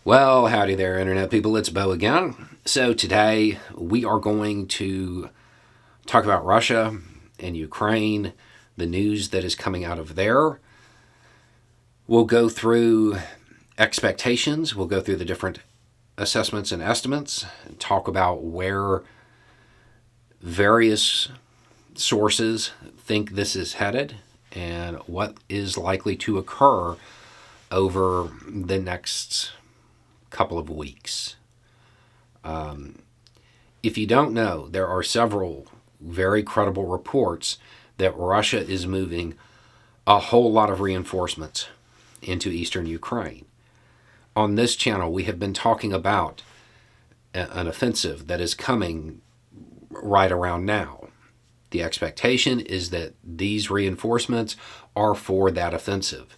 Well, howdy there, Internet people. It's Bo again. So, today we are going to talk about Russia and Ukraine, the news that is coming out of there. We'll go through expectations, we'll go through the different assessments and estimates, and talk about where various sources think this is headed and what is likely to occur over the next couple of weeks. If you don't know, there are several very credible reports that Russia is moving a whole lot of reinforcements into eastern Ukraine. On this channel, we have been talking about an offensive that is coming right around now. The expectation is that these reinforcements are for that offensive.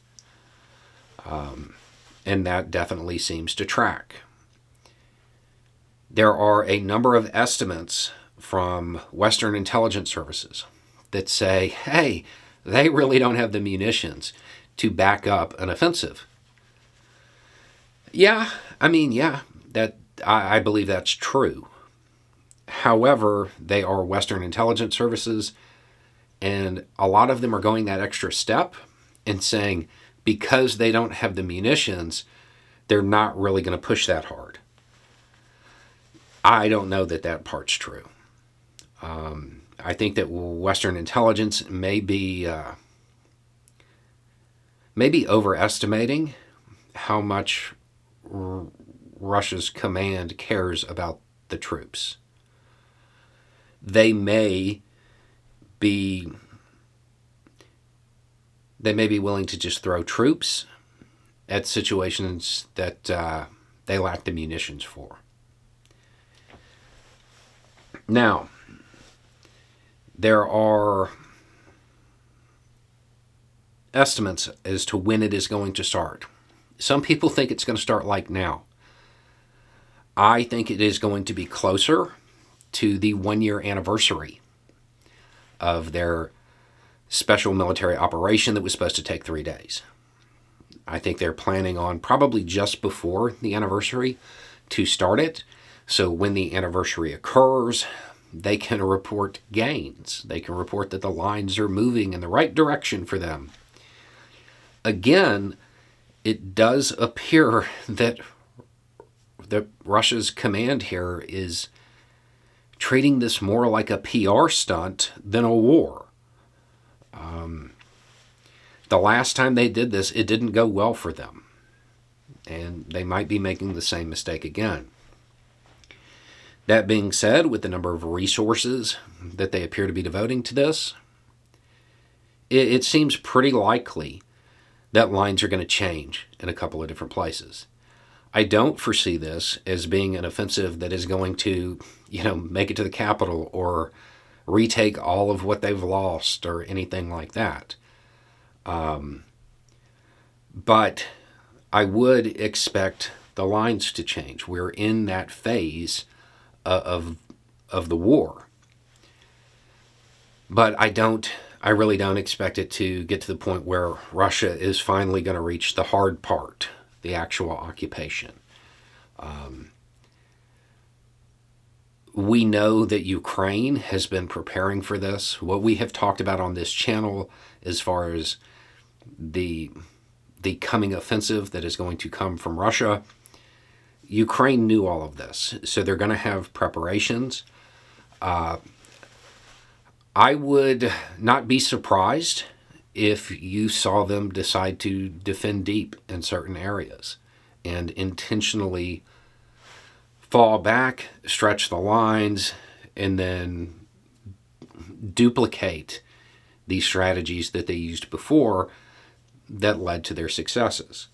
And that definitely seems to track. There are a number of estimates from Western intelligence services that say, hey, they really don't have the munitions to back up an offensive. Yeah, I believe that's true. However, they are Western intelligence services, and a lot of them are going that extra step and saying, because they don't have the munitions, they're not really going to push that hard. I don't know that that part's true. I think that Western intelligence may be overestimating how much Russia's command cares about the troops. They may be willing to just throw troops at situations that they lack the munitions for. Now, there are estimates as to when it is going to start. Some people think it's going to start like now. I think it is going to be closer to the 1-year anniversary of their special military operation that was supposed to take 3 days. I think they're planning on probably just before the anniversary to start it. So when the anniversary occurs, they can report gains. They can report that the lines are moving in the right direction for them. Again, it does appear that Russia's command here is treating this more like a PR stunt than a war. The last time they did this, it didn't go well for them. And they might be making the same mistake again. That being said, with the number of resources that they appear to be devoting to this, it seems pretty likely that lines are going to change in a couple of different places. I don't foresee this as being an offensive that is going to, make it to the capital or retake all of what they've lost or anything like that. But I would expect the lines to change. We're in that phase of the war. But I really don't expect it to get to the point where Russia is finally going to reach the hard part, the actual occupation. We know that Ukraine has been preparing for this. What we have talked about on this channel as far as the coming offensive that is going to come from Russia, Ukraine knew all of this, so they're going to have preparations. I would not be surprised if you saw them decide to defend deep in certain areas and intentionally fall back, stretch the lines, and then duplicate these strategies that they used before that led to their successes.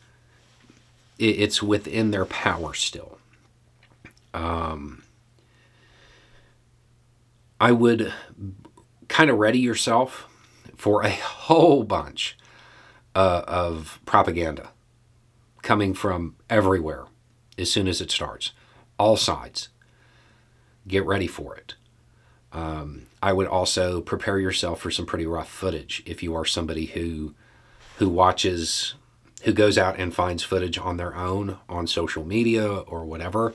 It's within their power still. I would kind of ready yourself for a whole bunch of propaganda coming from everywhere as soon as it starts. All sides. Get ready for it. I would also prepare yourself for some pretty rough footage if you are somebody who watches who goes out and finds footage on their own on social media or whatever,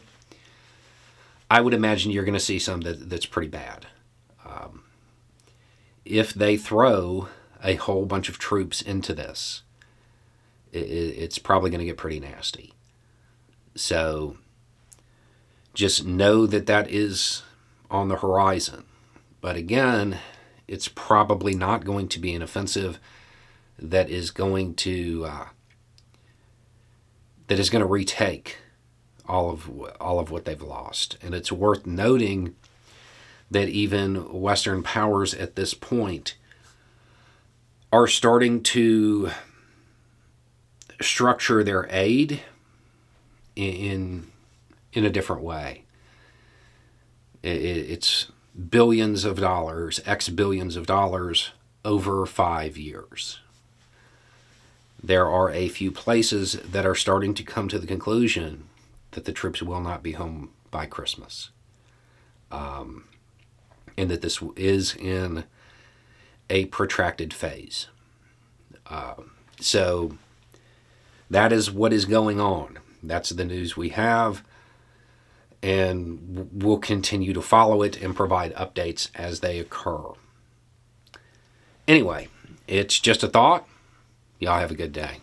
I would imagine you're going to see some that's pretty bad. If they throw a whole bunch of troops into this, it's probably going to get pretty nasty. So just know that is on the horizon. But again, it's probably not going to be an offensive that is going to retake all of what they've lost. And it's worth noting that even Western powers at this point are starting to structure their aid in a different way. It's billions of dollars, billions of dollars over 5 years. There are a few places that are starting to come to the conclusion that the troops will not be home by Christmas. And that this is in a protracted phase. So that is what is going on. That's the news we have. And we'll continue to follow it and provide updates as they occur. Anyway, it's just a thought. Y'all have a good day.